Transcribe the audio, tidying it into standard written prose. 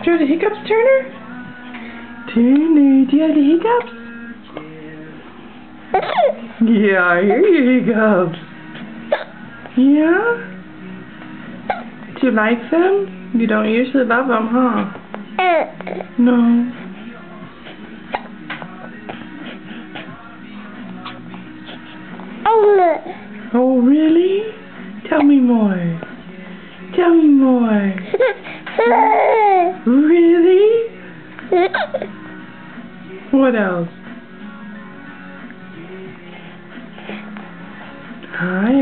Do you have the hiccups, Turner? Turner, do you have the hiccups? Yeah, I hear your hiccups. Yeah? Do you like them? You don't usually love them, huh? No. Oh, really? Tell me more. Tell me more. Really? What else? Hi.